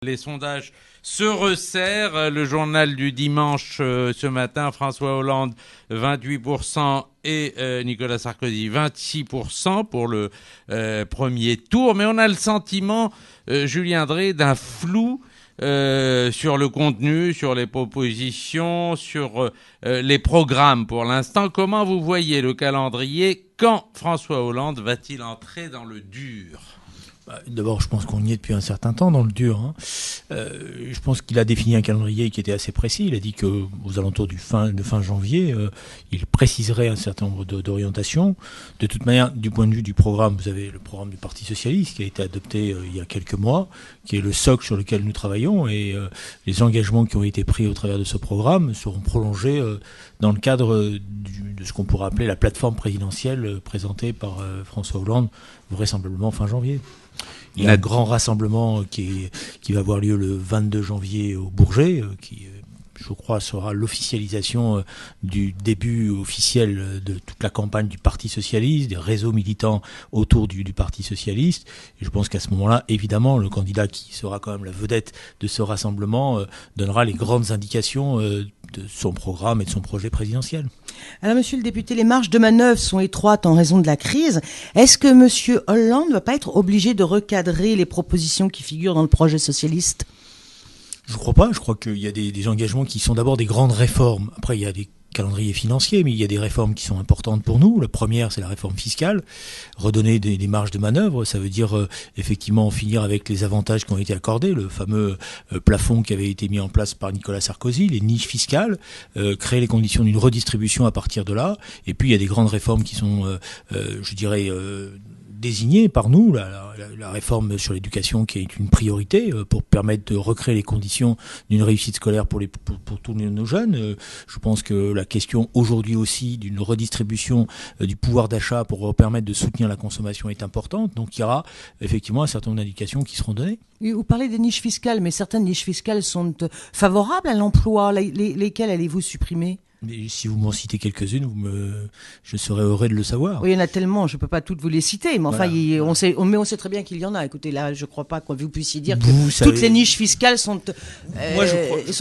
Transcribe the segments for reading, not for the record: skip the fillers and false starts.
Les sondages se resserrent. Le journal du dimanche ce matin, François Hollande 28% et Nicolas Sarkozy 26% pour le premier tour. Mais on a le sentiment, Julien Drey, d'un flou sur le contenu, sur les propositions, sur les programmes pour l'instant. Comment vous voyez le calendrier? Quand François Hollande va-t-il entrer dans le dur ? D'abord, je pense qu'on y est depuis un certain temps dans le dur. Je pense qu'il a défini un calendrier qui était assez précis. Il a dit qu'aux alentours de fin janvier, il préciserait un certain nombre d'orientations. De toute manière, du point de vue du programme, vous avez le programme du Parti Socialiste qui a été adopté il y a quelques mois, qui est le socle sur lequel nous travaillons. Et les engagements qui ont été pris au travers de ce programme seront prolongés dans le cadre de ce qu'on pourrait appeler la plateforme présidentielle présentée par François Hollande, vraisemblablement fin janvier. Il y a un grand rassemblement qui va avoir lieu le 22 janvier au Bourget, qui, je crois, sera l'officialisation du début officiel de toute la campagne du Parti Socialiste, des réseaux militants autour du Parti Socialiste. Et je pense qu'à ce moment-là, évidemment, le candidat qui sera quand même la vedette de ce rassemblement donnera les grandes indications de son programme et de son projet présidentiel. Alors, monsieur le député, les marges de manœuvre sont étroites en raison de la crise. Est-ce que monsieur Hollande ne va pas être obligé de recadrer les propositions qui figurent dans le projet socialiste ? Je crois pas. Je crois qu'il y a des engagements qui sont d'abord des grandes réformes. Après, il y a des calendriers financiers, mais il y a des réformes qui sont importantes pour nous. La première, c'est la réforme fiscale. Redonner des marges de manœuvre, ça veut dire effectivement finir avec les avantages qui ont été accordés, le fameux plafond qui avait été mis en place par Nicolas Sarkozy, les niches fiscales, créer les conditions d'une redistribution à partir de là. Et puis, il y a des grandes réformes qui sont, je dirais, désignée par nous, la réforme sur l'éducation qui est une priorité pour permettre de recréer les conditions d'une réussite scolaire pour tous nos jeunes. Je pense que la question aujourd'hui aussi d'une redistribution du pouvoir d'achat pour permettre de soutenir la consommation est importante. Donc il y aura effectivement un certain nombre d'indications qui seront données. Vous parlez des niches fiscales, mais certaines niches fiscales sont favorables à l'emploi. Lesquelles allez-vous supprimer ? Mais si vous m'en citez quelques-unes, je serais heureux de le savoir. Oui, il y en a tellement, je ne peux pas toutes vous les citer, mais enfin, voilà. on sait très bien qu'il y en a. Écoutez, là, je ne crois pas que vous puissiez dire que toutes les niches fiscales sont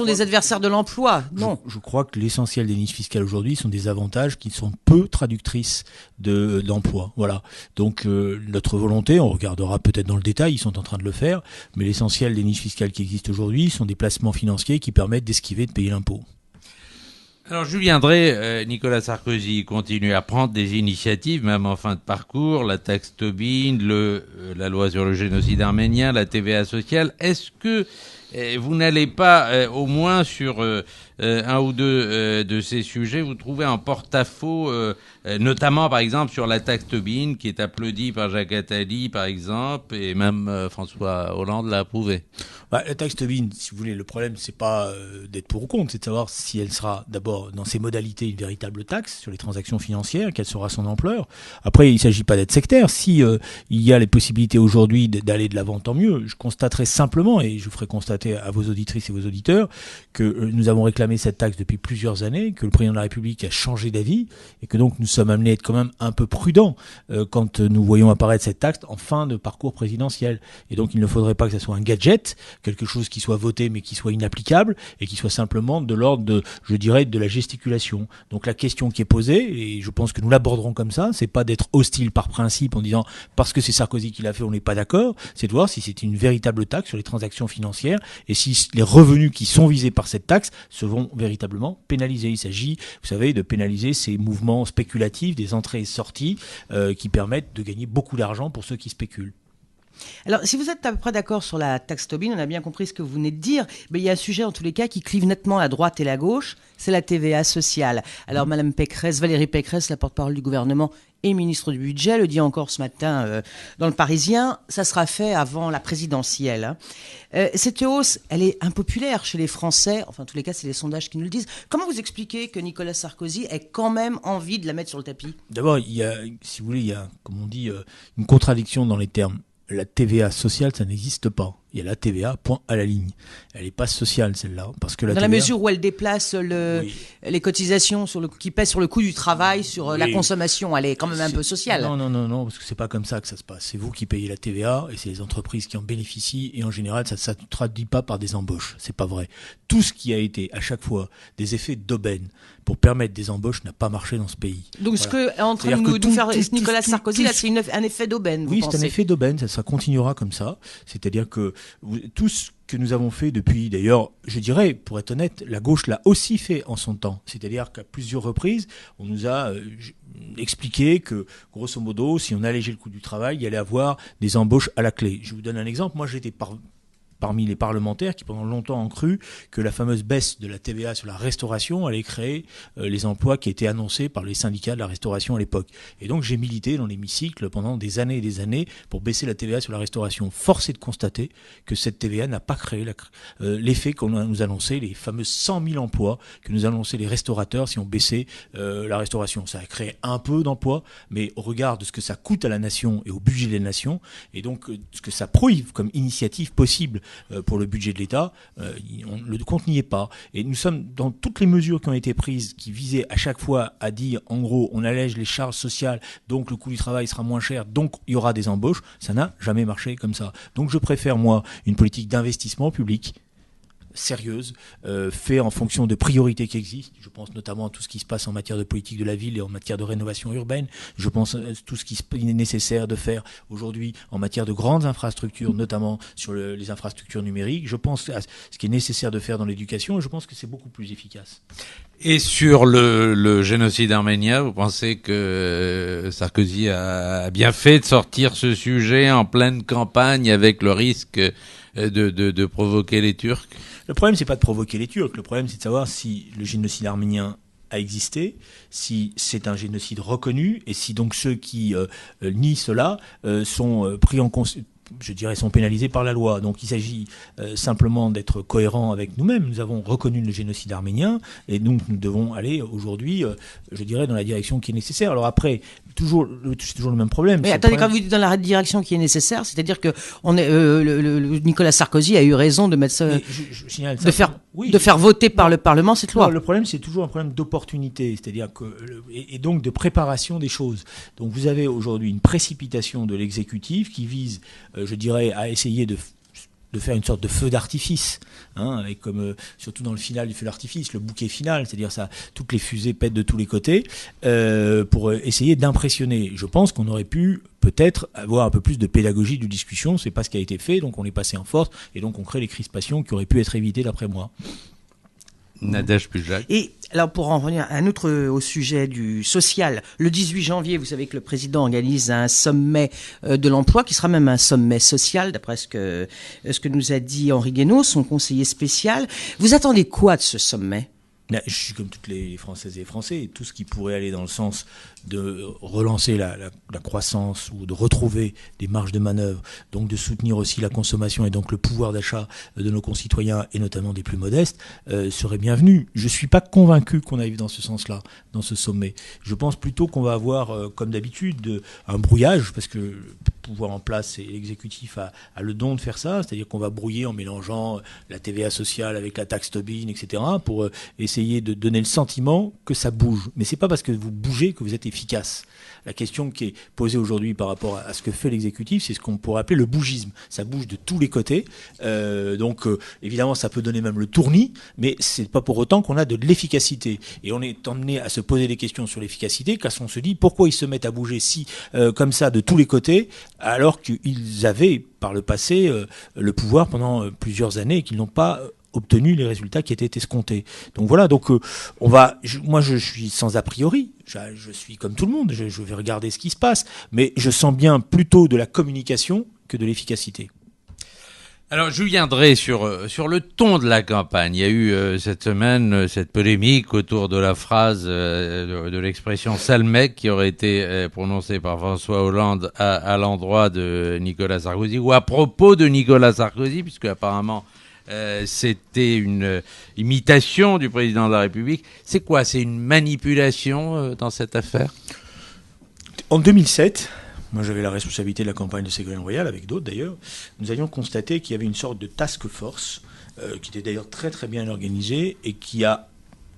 des adversaires de l'emploi. Non. Je crois que l'essentiel des niches fiscales aujourd'hui sont des avantages qui sont peu traductrices d'emploi. Voilà. Donc, notre volonté, on regardera peut-être dans le détail, ils sont en train de le faire, mais l'essentiel des niches fiscales qui existent aujourd'hui sont des placements financiers qui permettent d'esquiver de payer l'impôt. Alors Julien Drey, Nicolas Sarkozy continue à prendre des initiatives, même en fin de parcours, la taxe Tobin, la loi sur le génocide arménien, la TVA sociale. Est-ce que vous n'allez pas, au moins sur un ou deux de ces sujets, vous trouver en porte-à-faux, notamment par exemple sur la taxe Tobin, qui est applaudie par Jacques Attali par exemple, et même François Hollande l'a approuvée. La taxe Tobin, si vous voulez, le problème c'est pas d'être pour ou contre, c'est de savoir si elle sera d'abord dans ses modalités une véritable taxe sur les transactions financières, quelle sera son ampleur. Après, il ne s'agit pas d'être sectaire. Si il y a les possibilités aujourd'hui d'aller de l'avant, tant mieux. Je constaterai simplement, et je ferai constater à vos auditrices et vos auditeurs, que nous avons réclamé cette taxe depuis plusieurs années, que le président de la République a changé d'avis, et que donc nous sommes amenés à être quand même un peu prudents quand nous voyons apparaître cette taxe en fin de parcours présidentiel. Et donc il ne faudrait pas que ça soit un gadget, quelque chose qui soit voté mais qui soit inapplicable et qui soit simplement de l'ordre de, je dirais, de la gesticulation. Donc la question qui est posée, et je pense que nous l'aborderons comme ça, c'est pas d'être hostile par principe en disant parce que c'est Sarkozy qui l'a fait, on n'est pas d'accord, c'est de voir si c'est une véritable taxe sur les transactions financières et si les revenus qui sont visés par cette taxe seront véritablement pénalisés. Il s'agit, vous savez, de pénaliser ces mouvements spéculatifs, des entrées et sorties qui permettent de gagner beaucoup d'argent pour ceux qui spéculent. Alors, si vous êtes à peu près d'accord sur la taxe Tobin, on a bien compris ce que vous venez de dire, mais il y a un sujet en tous les cas qui clive nettement la droite et la gauche, c'est la TVA sociale. Alors, Madame Pécresse, Valérie Pécresse, la porte-parole du gouvernement et ministre du Budget, le dit encore ce matin dans le Parisien, ça sera fait avant la présidentielle. Cette hausse, elle est impopulaire chez les Français, enfin en tous les cas c'est les sondages qui nous le disent. Comment vous expliquez que Nicolas Sarkozy ait quand même envie de la mettre sur le tapis ? D'abord, il y a, si vous voulez, il y a, comme on dit, une contradiction dans les termes. La TVA sociale, ça n'existe pas. Il y a la TVA, point à la ligne. Elle n'est pas sociale, celle-là. Parce que Dans la TVA, mesure où elle déplace les cotisations qui pèsent sur le coût du travail, sur la consommation, elle est quand même un peu sociale. Non, parce que c'est pas comme ça que ça se passe. C'est vous qui payez la TVA et c'est les entreprises qui en bénéficient. Et en général, ça ne se traduit pas par des embauches. C'est pas vrai. Tout ce qui a été, à chaque fois, des effets d'aubaine pour permettre des embauches n'a pas marché dans ce pays. Donc, ce que est en train de nous faire Nicolas Sarkozy, là, c'est un effet d'aubaine, oui, c'est un effet d'aubaine. Ça continuera comme ça. C'est-à-dire que tout ce que nous avons fait depuis, d'ailleurs, je dirais, pour être honnête, la gauche l'a aussi fait en son temps. C'est-à-dire qu'à plusieurs reprises, on nous a expliqué que, grosso modo, si on allégeait le coût du travail, il y allait avoir des embauches à la clé. Je vous donne un exemple. Moi, j'étais parmi les parlementaires qui pendant longtemps ont cru que la fameuse baisse de la TVA sur la restauration allait créer les emplois qui étaient annoncés par les syndicats de la restauration à l'époque. Et donc j'ai milité dans l'hémicycle pendant des années et des années pour baisser la TVA sur la restauration. Force est de constater que cette TVA n'a pas créé l'effet qu'on nous annonçait, les fameux 100 000 emplois que nous annonçaient les restaurateurs si on baissait la restauration. Ça a créé un peu d'emplois, mais au regard de ce que ça coûte à la nation et au budget de la nation, et donc ce que ça prouve comme initiative possible pour le budget de l'État, le compte n'y est pas. Et nous sommes dans toutes les mesures qui ont été prises, qui visaient à chaque fois à dire, en gros, on allège les charges sociales, donc le coût du travail sera moins cher, donc il y aura des embauches. Ça n'a jamais marché comme ça. Donc je préfère, moi, une politique d'investissement public sérieuse, fait en fonction de priorités qui existent. Je pense notamment à tout ce qui se passe en matière de politique de la ville et en matière de rénovation urbaine. Je pense à tout ce qui est nécessaire de faire aujourd'hui en matière de grandes infrastructures, notamment sur les infrastructures numériques. Je pense à ce qui est nécessaire de faire dans l'éducation et je pense que c'est beaucoup plus efficace. Et sur le génocide arménien, vous pensez que Sarkozy a bien fait de sortir ce sujet en pleine campagne avec le risque de provoquer les Turcs? Le problème, c'est pas de provoquer les Turcs. Le problème, c'est de savoir si le génocide arménien a existé, si c'est un génocide reconnu, et si donc ceux qui nient cela sont pris en considération, je dirais, sont pénalisés par la loi. Donc il s'agit simplement d'être cohérent avec nous-mêmes. Nous avons reconnu le génocide arménien et donc nous devons aller aujourd'hui, je dirais, dans la direction qui est nécessaire. Alors après, c'est toujours le même problème. Mais attendez, quand vous dites dans la direction qui est nécessaire, c'est-à-dire que Nicolas Sarkozy a eu raison de mettre ça, de faire voter par le Parlement cette loi. Non, le problème, c'est toujours un problème d'opportunité, c'est-à-dire que et donc de préparation des choses. Donc vous avez aujourd'hui une précipitation de l'exécutif qui vise, je dirais, à essayer de faire une sorte de feu d'artifice, avec comme surtout dans le final du feu d'artifice, le bouquet final, c'est-à-dire ça, toutes les fusées pètent de tous les côtés, pour essayer d'impressionner. Je pense qu'on aurait pu peut-être avoir un peu plus de pédagogie, de discussion. C'est pas ce qui a été fait, donc on est passé en force et donc on crée les crispations qui auraient pu être évitées d'après moi. Nadège Pujac. Et alors pour en revenir un autre au sujet du social, le 18 janvier, vous savez que le président organise un sommet de l'emploi qui sera même un sommet social, d'après ce que nous a dit Henri Guénaud, son conseiller spécial. Vous attendez quoi de ce sommet ? Je suis comme toutes les Françaises et les Français, tout ce qui pourrait aller dans le sens de relancer la croissance ou de retrouver des marges de manœuvre, donc de soutenir aussi la consommation et donc le pouvoir d'achat de nos concitoyens et notamment des plus modestes, serait bienvenu. Je ne suis pas convaincu qu'on aille dans ce sens-là, dans ce sommet. Je pense plutôt qu'on va avoir, comme d'habitude, un brouillage, parce que le pouvoir en place et l'exécutif a le don de faire ça, c'est-à-dire qu'on va brouiller en mélangeant la TVA sociale avec la taxe Tobin, etc., pour essayer de donner le sentiment que ça bouge. Mais c'est pas parce que vous bougez que vous êtes efficace. La question qui est posée aujourd'hui par rapport à ce que fait l'exécutif, c'est ce qu'on pourrait appeler le bougisme. Ça bouge de tous les côtés. Donc évidemment, ça peut donner même le tournis, mais c'est pas pour autant qu'on a de l'efficacité. Et on est emmené à se poser des questions sur l'efficacité, car on se dit pourquoi ils se mettent à bouger comme ça de tous les côtés, alors qu'ils avaient par le passé le pouvoir pendant plusieurs années et qu'ils n'ont pas obtenu les résultats qui étaient escomptés. Donc voilà, donc moi je suis sans a priori, je suis comme tout le monde, je vais regarder ce qui se passe, mais je sens bien plutôt de la communication que de l'efficacité. Alors, je viendrai sur le ton de la campagne. Il y a eu cette semaine cette polémique autour de la phrase de l'expression sale mec qui aurait été prononcée par François Hollande à l'endroit de Nicolas Sarkozy, ou à propos de Nicolas Sarkozy, puisque apparemment c'était une imitation du président de la République. C'est quoi? C'est une manipulation dans cette affaire? En 2007, moi j'avais la responsabilité de la campagne de Ségolène Royal, avec d'autres d'ailleurs, nous avions constaté qu'il y avait une sorte de task force, qui était d'ailleurs très très bien organisée, et qui a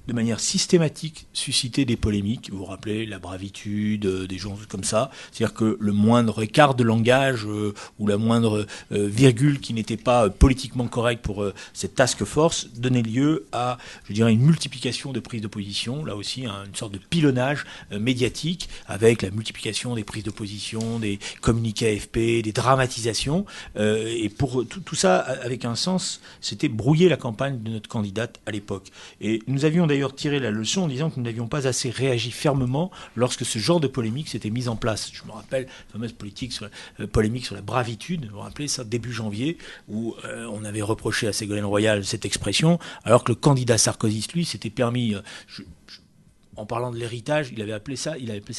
de manière systématique suscité des polémiques. Vous vous rappelez, la bravitude, des gens comme ça. C'est-à-dire que le moindre écart de langage ou la moindre virgule qui n'était pas politiquement correcte pour cette task force donnait lieu à, je dirais, une multiplication de prises de position. Là aussi, une sorte de pilonnage médiatique avec la multiplication des prises de position, des communiqués AFP, des dramatisations. Et pour tout ça, avec un sens, c'était brouiller la campagne de notre candidate à l'époque. Et nous avions d'ailleurs tiré la leçon en disant que nous n'avions pas assez réagi fermement lorsque ce genre de polémique s'était mise en place. Je me rappelle la fameuse polémique sur la bravitude, vous vous rappelez ça, début janvier, où on avait reproché à Ségolène Royal cette expression, alors que le candidat Sarkozy, lui, s'était permis... en parlant de l'héritage, il avait appelé ça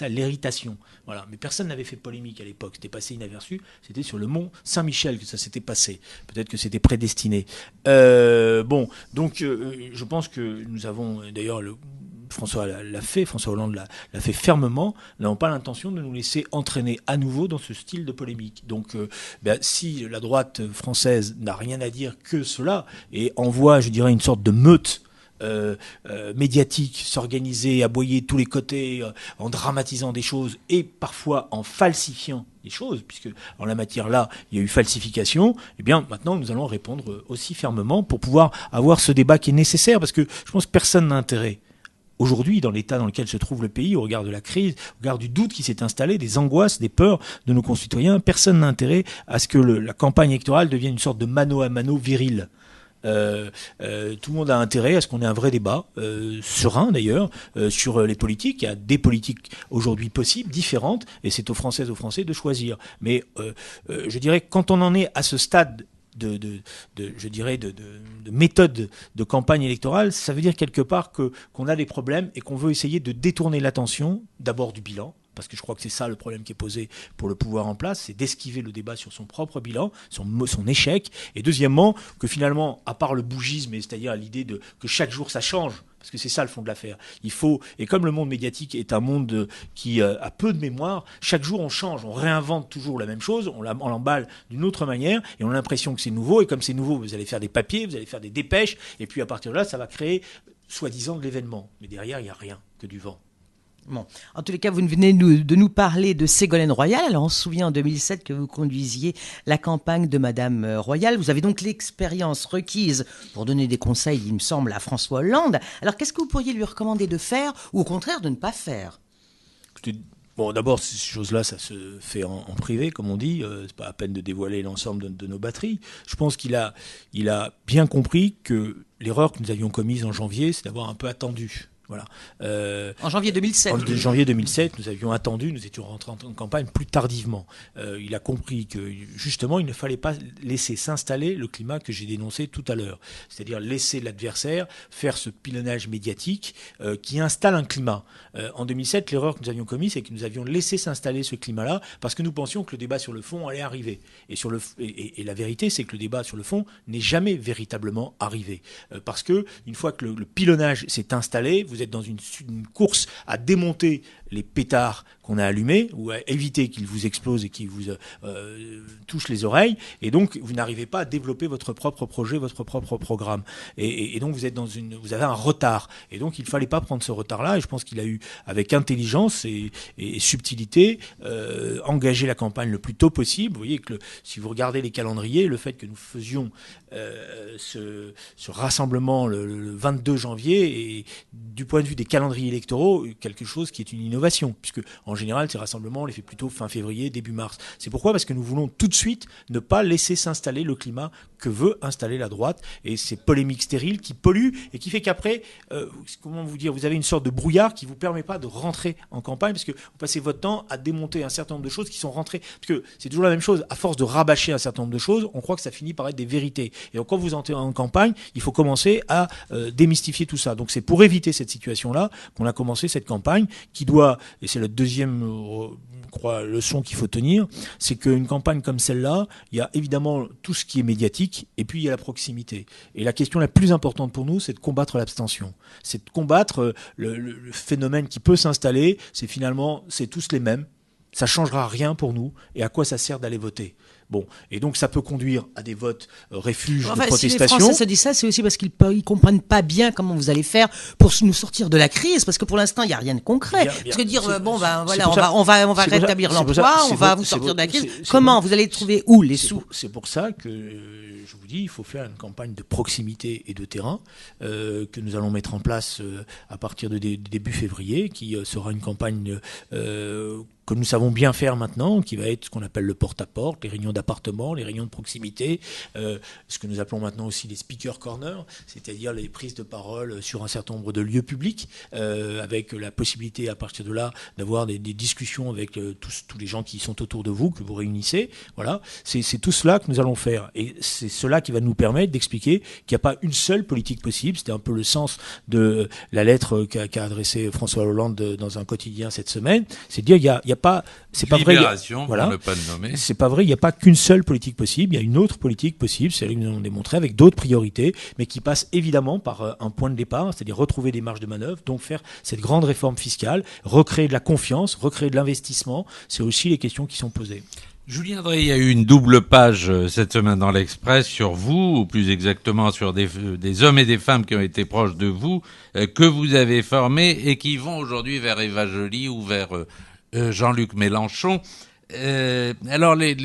l'héritation. Voilà. Mais personne n'avait fait polémique à l'époque. C'était passé inaperçu. C'était sur le mont Saint-Michel que ça s'était passé. Peut-être que c'était prédestiné. Donc je pense que nous avons, d'ailleurs, François Hollande l'a fait fermement. Nous n'avons pas l'intention de nous laisser entraîner à nouveau dans ce style de polémique. Donc, si la droite française n'a rien à dire que cela et envoie, je dirais, une sorte de meute médiatique, s'organiser, aboyer de tous les côtés, en dramatisant des choses et parfois en falsifiant des choses, puisque en la matière là, il y a eu falsification, eh bien maintenant nous allons répondre aussi fermement pour pouvoir avoir ce débat qui est nécessaire, parce que je pense que personne n'a intérêt. Aujourd'hui, dans l'état dans lequel se trouve le pays, au regard de la crise, au regard du doute qui s'est installé, des angoisses, des peurs de nos concitoyens, personne n'a intérêt à ce que la campagne électorale devienne une sorte de mano à mano viril. Tout le monde a intérêt à ce qu'on ait un vrai débat, serein d'ailleurs, sur les politiques. Il y a des politiques aujourd'hui possibles, différentes, et c'est aux Françaises, aux Français de choisir. Mais je dirais que quand on en est à ce stade de méthode de campagne électorale, ça veut dire quelque part qu'on a des problèmes et qu'on veut essayer de détourner l'attention, d'abord du bilan, parce que je crois que c'est ça le problème qui est posé pour le pouvoir en place, c'est d'esquiver le débat sur son propre bilan, son échec, et deuxièmement, que finalement, à part le bougisme, c'est-à-dire l'idée que chaque jour ça change, parce que c'est ça le fond de l'affaire. Il faut, et comme le monde médiatique est un monde qui a peu de mémoire, chaque jour on change, on réinvente toujours la même chose, on l'emballe d'une autre manière, et on a l'impression que c'est nouveau, et comme c'est nouveau, vous allez faire des papiers, vous allez faire des dépêches, et puis à partir de là, ça va créer, soi-disant, de l'événement. Mais derrière, il n'y a rien que du vent. Bon. En tous les cas, vous venez de nous parler de Ségolène Royal. Alors, on se souvient en 2007 que vous conduisiez la campagne de Madame Royal. Vous avez donc l'expérience requise pour donner des conseils, il me semble, à François Hollande. Alors, qu'est-ce que vous pourriez lui recommander de faire ou au contraire de ne pas faire ? Bon, d'abord, ces choses-là, ça se fait en privé, comme on dit. C'est pas à peine de dévoiler l'ensemble de nos batteries. Je pense qu'il a bien compris que l'erreur que nous avions commise en janvier, c'est d'avoir un peu attendu. Voilà. En janvier 2007. En janvier 2007, nous avions attendu, nous étions rentrés en campagne plus tardivement. Il a compris que, justement, il ne fallait pas laisser s'installer le climat que j'ai dénoncé tout à l'heure. C'est-à-dire laisser l'adversaire faire ce pilonnage médiatique qui installe un climat. En 2007, l'erreur que nous avions commise, c'est que nous avions laissé s'installer ce climat-là parce que nous pensions que le débat sur le fond allait arriver. Et la vérité, c'est que le débat sur le fond n'est jamais véritablement arrivé. Parce que, une fois que le pilonnage s'est installé, vous êtes dans une course à démonter les pétards qu'on a allumés ou à éviter qu'ils vous explosent et qu'ils vous touchent les oreilles, et donc vous n'arrivez pas à développer votre propre projet, votre propre programme, et donc vous avez un retard, et donc il ne fallait pas prendre ce retard-là, et je pense qu'il a eu, avec intelligence et subtilité, engagé la campagne le plus tôt possible. Vous voyez que si vous regardez les calendriers, le fait que nous faisions ce rassemblement le 22 janvier est, du point de vue des calendriers électoraux, quelque chose qui est une innovation, puisque en général ces rassemblements on les fait plutôt fin février, début mars. C'est pourquoi, parce que nous voulons tout de suite ne pas laisser s'installer le climat que veut installer la droite, et ces polémiques stériles qui polluent et qui fait qu'après, comment vous dire, vous avez une sorte de brouillard qui vous permet pas de rentrer en campagne, parce que vous passez votre temps à démonter un certain nombre de choses qui sont rentrées, parce que c'est toujours la même chose, à force de rabâcher un certain nombre de choses, on croit que ça finit par être des vérités. Et donc quand vous entrez en campagne, il faut commencer à démystifier tout ça. Donc c'est pour éviter cette situation-là qu'on a commencé cette campagne qui doit, et c'est la deuxième leçon qu'il faut tenir, c'est qu'une campagne comme celle-là, il y a évidemment tout ce qui est médiatique, et puis il y a la proximité. Et la question la plus importante pour nous, c'est de combattre l'abstention. C'est de combattre le phénomène qui peut s'installer, c'est tous les mêmes. ça changera rien pour nous. Et à quoi ça sert d'aller voter ? Bon, et donc ça peut conduire à des votes refuges de protestation. Si les Français se disent ça, c'est aussi parce qu'ils comprennent pas bien comment vous allez faire pour nous sortir de la crise, parce que pour l'instant, il n'y a rien de concret. Parce que dire, on va rétablir l'emploi, on va vous sortir de la crise. Comment ? Vous allez trouver où les sous ? C'est pour ça que je vous dis, il faut faire une campagne de proximité et de terrain que nous allons mettre en place à partir de début février, qui sera une campagne que nous savons bien faire maintenant, qui va être ce qu'on appelle le porte-à-porte, les réunions d'appartement, les réunions de proximité, ce que nous appelons maintenant aussi les speaker corners, c'est-à-dire les prises de parole sur un certain nombre de lieux publics, avec la possibilité à partir de là d'avoir des discussions avec tous les gens qui sont autour de vous, que vous réunissez. Voilà, c'est tout cela que nous allons faire. Et c'est cela qui va nous permettre d'expliquer qu'il n'y a pas une seule politique possible. C'était un peu le sens de la lettre qu'a adressée François Hollande dans un quotidien cette semaine. C'est de dire, il y a pas, c'est pas vrai. Voilà. Ne pas le nommer. C'est pas vrai. Il n'y a pas qu'une seule politique possible. Il y a une autre politique possible, celle que nous avons démontrée, avec d'autres priorités, mais qui passe évidemment par un point de départ, c'est-à-dire retrouver des marges de manœuvre, donc faire cette grande réforme fiscale, recréer de la confiance, recréer de l'investissement. C'est aussi les questions qui sont posées. Julien Drey, il y a eu une double page cette semaine dans l'Express sur vous, ou plus exactement sur des hommes et des femmes qui ont été proches de vous, que vous avez formés et qui vont aujourd'hui vers Eva Joly ou vers Jean-Luc Mélenchon. Alors les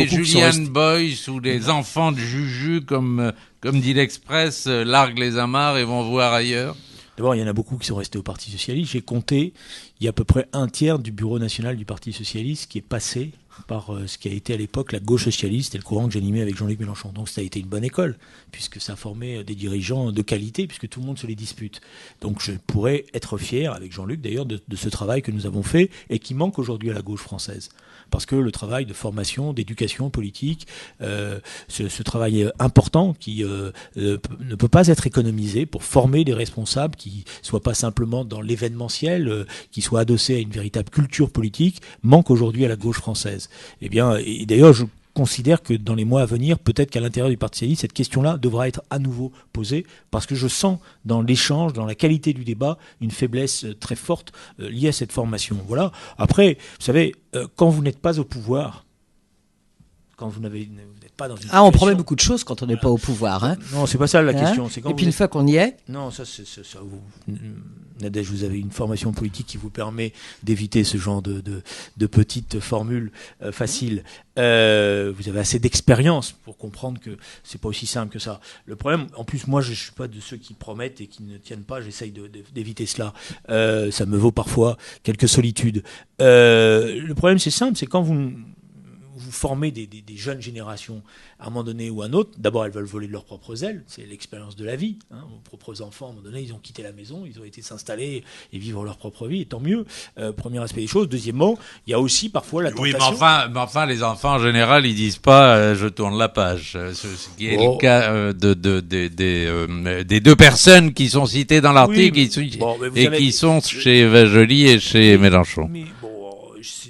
Julian Boys ou les enfants de Juju, comme dit l'Express, larguent les amarres et vont voir ailleurs. D'abord, il y en a beaucoup qui sont restés au Parti Socialiste. J'ai compté, il y a à peu près un tiers du bureau national du Parti Socialiste qui est passé par ce qui a été à l'époque la gauche socialiste et le courant que j'animais avec Jean-Luc Mélenchon. Donc ça a été une bonne école, puisque ça a formé des dirigeants de qualité, puisque tout le monde se les dispute. Donc je pourrais être fier, avec Jean-Luc d'ailleurs, de ce travail que nous avons fait et qui manque aujourd'hui à la gauche française. Parce que le travail de formation, d'éducation politique, ce travail important qui ne peut pas être économisé pour former des responsables qui ne soient pas simplement dans l'événementiel, qui soient adossés à une véritable culture politique, manque aujourd'hui à la gauche française. Eh bien, et d'ailleurs, je considère que dans les mois à venir, peut-être qu'à l'intérieur du Parti socialiste, cette question-là devra être à nouveau posée, parce que je sens dans l'échange, dans la qualité du débat, une faiblesse très forte liée à cette formation. Voilà. Après, vous savez, quand vous n'êtes pas au pouvoir, quand vous n'êtes pas dans une situation... on promet beaucoup de choses quand on n'est pas au pouvoir. Hein. Non, c'est pas ça la question. C'est quand et puis une fois qu'on y est... Non, ça Nadège, vous avez une formation politique qui vous permet d'éviter ce genre de petites formules faciles. Vous avez assez d'expérience pour comprendre que c'est pas aussi simple que ça. Le problème, en plus, moi, je suis pas de ceux qui promettent et qui ne tiennent pas. J'essaye d'éviter cela. Ça me vaut parfois quelques solitudes. Le problème, c'est simple, c'est quand vous formez des jeunes générations à un moment donné ou à un autre. D'abord, elles veulent voler de leurs propres ailes. C'est l'expérience de la vie. Vos propres enfants, à un moment donné, ils ont quitté la maison, ils ont été s'installer et vivre leur propre vie, et tant mieux. Premier aspect des choses. Deuxièmement, il y a aussi parfois la tentation... Oui, mais enfin, les enfants, en général, ils disent pas je tourne la page. Ce qui est le cas des deux personnes qui sont citées dans l'article qui sont chez Eva Joly et chez Mélenchon. Mais bon,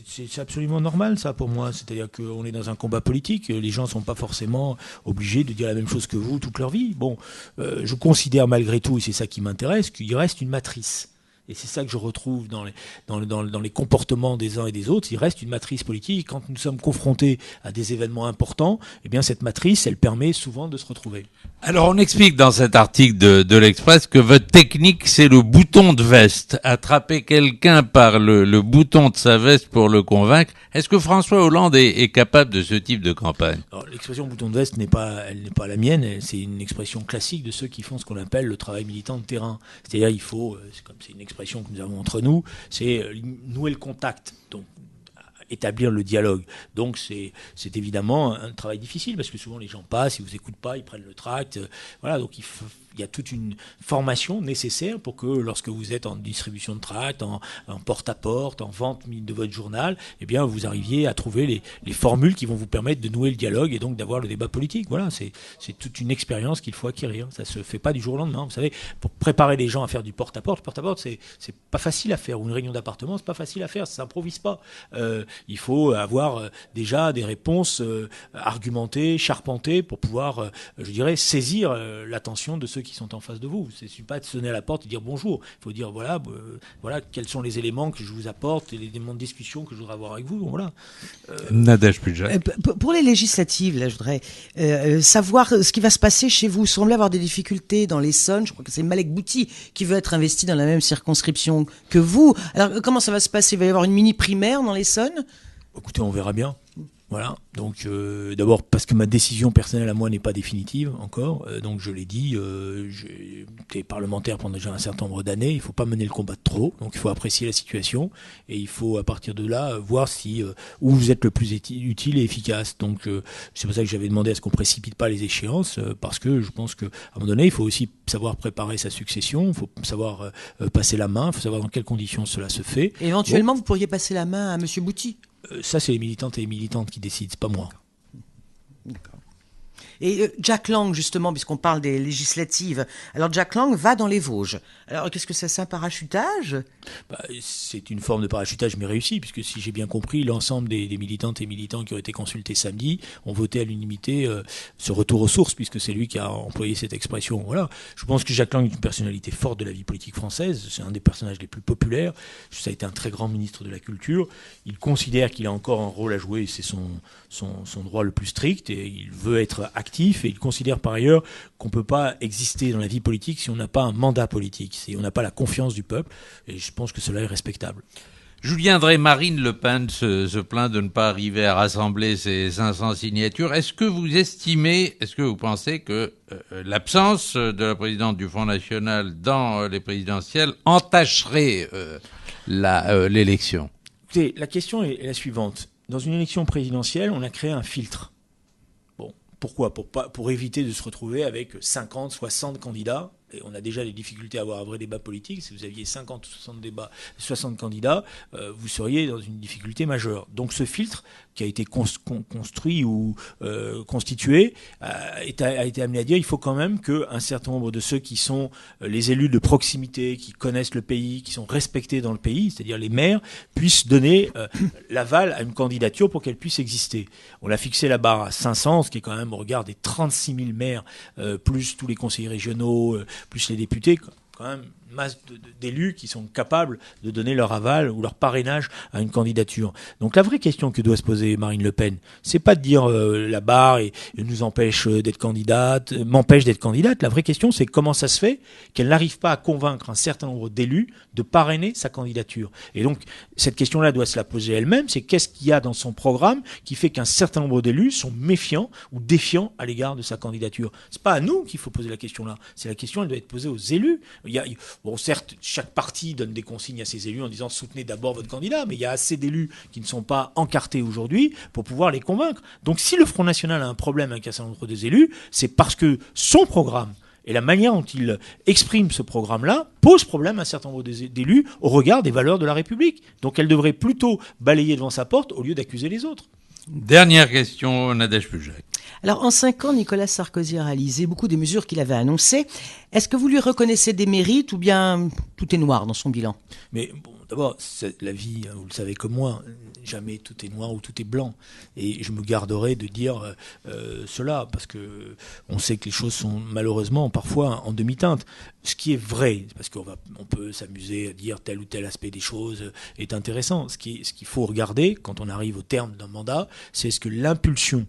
c'est absolument normal, ça, pour moi. C'est-à-dire qu'on est dans un combat politique. Les gens ne sont pas forcément obligés de dire la même chose que vous toute leur vie. Bon, je considère malgré tout, et c'est ça qui m'intéresse, qu'il reste une matrice. Et c'est ça que je retrouve dans les comportements des uns et des autres. Il reste une matrice politique. Et quand nous sommes confrontés à des événements importants, eh bien, cette matrice, elle permet souvent de se retrouver. Alors, on explique dans cet article de l'Express que votre technique, c'est le bouton de veste. Attraper quelqu'un par le bouton de sa veste pour le convaincre. Est-ce que François Hollande est capable de ce type de campagne? Alors, l'expression bouton de veste n'est pas la mienne. C'est une expression classique de ceux qui font ce qu'on appelle le travail militant de terrain. C'est-à-dire, il faut, c'est une expression que nous avons entre nous, c'est nouer le contact, donc établir le dialogue. Donc c'est évidemment un travail difficile, parce que souvent les gens passent, ils vous écoutent pas, ils prennent le tract, voilà, donc il y a toute une formation nécessaire pour que lorsque vous êtes en distribution de tracts, en porte-à-porte, en vente de votre journal, eh bien vous arriviez à trouver les formules qui vont vous permettre de nouer le dialogue et donc d'avoir le débat politique. Voilà, c'est toute une expérience qu'il faut acquérir. Ça se fait pas du jour au lendemain. Vous savez, pour préparer les gens à faire du porte-à-porte, c'est pas facile à faire. Ou une réunion d'appartement, c'est pas facile à faire, ça s'improvise pas. il faut avoir déjà des réponses argumentées, charpentées, pour pouvoir, je dirais, saisir l'attention de ceux qui sont en face de vous. Il ne suffit pas de sonner à la porte et dire bonjour. Il faut dire voilà quels sont les éléments que je vous apporte et les éléments de discussion que je voudrais avoir avec vous. Voilà. Nadège Budjak. Pour les législatives, là, je voudrais savoir ce qui va se passer chez vous. Vous semblez avoir des difficultés dans l'Essonne. Je crois que c'est Malek Bouti qui veut être investi dans la même circonscription que vous. Alors, comment ça va se passer? Il va y avoir une mini-primaire dans l'Essonne? Écoutez, on verra bien. Voilà, donc d'abord parce que ma décision personnelle à moi n'est pas définitive encore, donc je l'ai dit, j'ai été parlementaire pendant déjà un certain nombre d'années, il ne faut pas mener le combat de trop, donc il faut apprécier la situation et il faut à partir de là voir si où vous êtes le plus utile et efficace. Donc c'est pour ça que j'avais demandé à ce qu'on précipite pas les échéances, parce que je pense qu'à un moment donné il faut aussi savoir préparer sa succession, il faut savoir passer la main, il faut savoir dans quelles conditions cela se fait. Et éventuellement vous pourriez passer la main à Monsieur Bouti. Ça, c'est les militantes et les militantes qui décident, c'est pas moi. D'accord. Et Jack Lang, justement, puisqu'on parle des législatives, alors Jack Lang va dans les Vosges. Alors, qu'est-ce que c'est un parachutage? C'est une forme de parachutage, mais réussi, puisque si j'ai bien compris, l'ensemble des militantes et militants qui ont été consultés samedi ont voté à l'unanimité ce retour aux sources, puisque c'est lui qui a employé cette expression. Voilà. Je pense que Jack Lang est une personnalité forte de la vie politique française. C'est un des personnages les plus populaires. Ça a été un très grand ministre de la Culture. Il considère qu'il a encore un rôle à jouer, c'est son droit le plus strict, et il veut être actif, et il considère par ailleurs qu'on ne peut pas exister dans la vie politique si on n'a pas un mandat politique, si on n'a pas la confiance du peuple, et je pense que cela est respectable. Julien Drey, Marine Le Pen se plaint de ne pas arriver à rassembler ses 500 signatures. Est-ce que vous pensez que l'absence de la présidente du Front National dans les présidentielles entacherait l'élection? Écoutez, la question est la suivante. Dans une élection présidentielle, on a créé un filtre. Pourquoi ? Pour éviter de se retrouver avec 50, 60 candidats. Et on a déjà des difficultés à avoir un vrai débat politique. Si vous aviez 50 ou 60 candidats, vous seriez dans une difficulté majeure. Donc ce filtre qui a été construit ou constitué a été amené à dire il faut quand même qu'un certain nombre de ceux qui sont les élus de proximité, qui connaissent le pays, qui sont respectés dans le pays, c'est-à-dire les maires, puissent donner l'aval à une candidature pour qu'elle puisse exister. On a fixé la barre à 500, ce qui est quand même au regard des 36 000 maires, plus tous les conseillers régionaux, plus les députés, quand même une masse d'élus qui sont capables de donner leur aval ou leur parrainage à une candidature. Donc la vraie question que doit se poser Marine Le Pen, c'est pas de dire la barre et nous m'empêche d'être candidate. La vraie question, c'est comment ça se fait qu'elle n'arrive pas à convaincre un certain nombre d'élus de parrainer sa candidature. Et donc cette question-là doit se la poser elle-même, c'est qu'est-ce qu'il y a dans son programme qui fait qu'un certain nombre d'élus sont méfiants ou défiants à l'égard de sa candidature. C'est pas à nous qu'il faut poser la question-là. C'est la question, elle doit être posée aux élus. Bon, certes, chaque parti donne des consignes à ses élus en disant soutenez d'abord votre candidat, mais il y a assez d'élus qui ne sont pas encartés aujourd'hui pour pouvoir les convaincre. Donc si le Front National a un problème avec un certain nombre des élus, c'est parce que son programme et la manière dont il exprime ce programme-là pose problème à un certain nombre d'élus au regard des valeurs de la République. Donc elle devrait plutôt balayer devant sa porte au lieu d'accuser les autres. Dernière question, Nadège Budjak. Alors, en 5 ans, Nicolas Sarkozy a réalisé beaucoup des mesures qu'il avait annoncées. Est-ce que vous lui reconnaissez des mérites ou bien tout est noir dans son bilan? Mais bon, d'abord, la vie, vous le savez comme moi, jamais tout est noir ou tout est blanc. Et je me garderai de dire cela, parce que on sait que les choses sont malheureusement parfois en demi-teinte. Ce qui est vrai, parce qu'on peut s'amuser à dire tel ou tel aspect des choses est intéressant. Ce qu'il faut regarder quand on arrive au terme d'un mandat, c'est ce que l'impulsion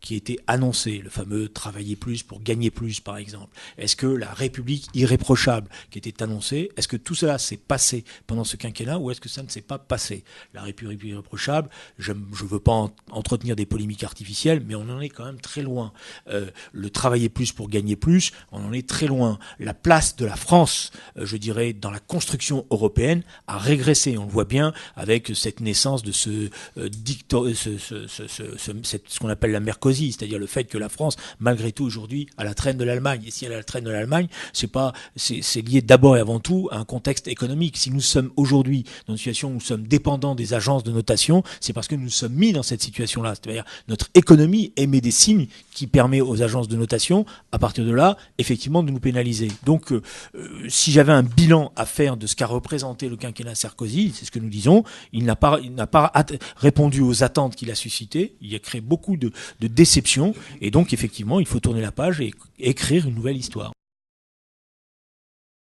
qui était annoncé, le fameux travailler plus pour gagner plus par exemple. Est-ce que la République irréprochable qui était annoncée, est-ce que tout cela s'est passé pendant ce quinquennat ou est-ce que ça ne s'est pas passé? La République irréprochable, je ne veux pas entretenir des polémiques artificielles, mais on en est quand même très loin. Le travailler plus pour gagner plus, on en est très loin. La place de la France, je dirais, dans la construction européenne a régressé. On le voit bien avec cette naissance de ce qu'on appelle la mer Sarkozy, c'est-à-dire le fait que la France, malgré tout, aujourd'hui, a la traîne de l'Allemagne. Et si elle a la traîne de l'Allemagne, c'est lié d'abord et avant tout à un contexte économique. Si nous sommes aujourd'hui dans une situation où nous sommes dépendants des agences de notation, c'est parce que nous nous sommes mis dans cette situation-là. C'est-à-dire notre économie émet des signes qui permet aux agences de notation, à partir de là, effectivement, de nous pénaliser. Donc, si j'avais un bilan à faire de ce qu'a représenté le quinquennat Sarkozy, c'est ce que nous disons, il n'a pas répondu aux attentes qu'il a suscitées, il a créé beaucoup de déceptions, et donc effectivement il faut tourner la page et écrire une nouvelle histoire.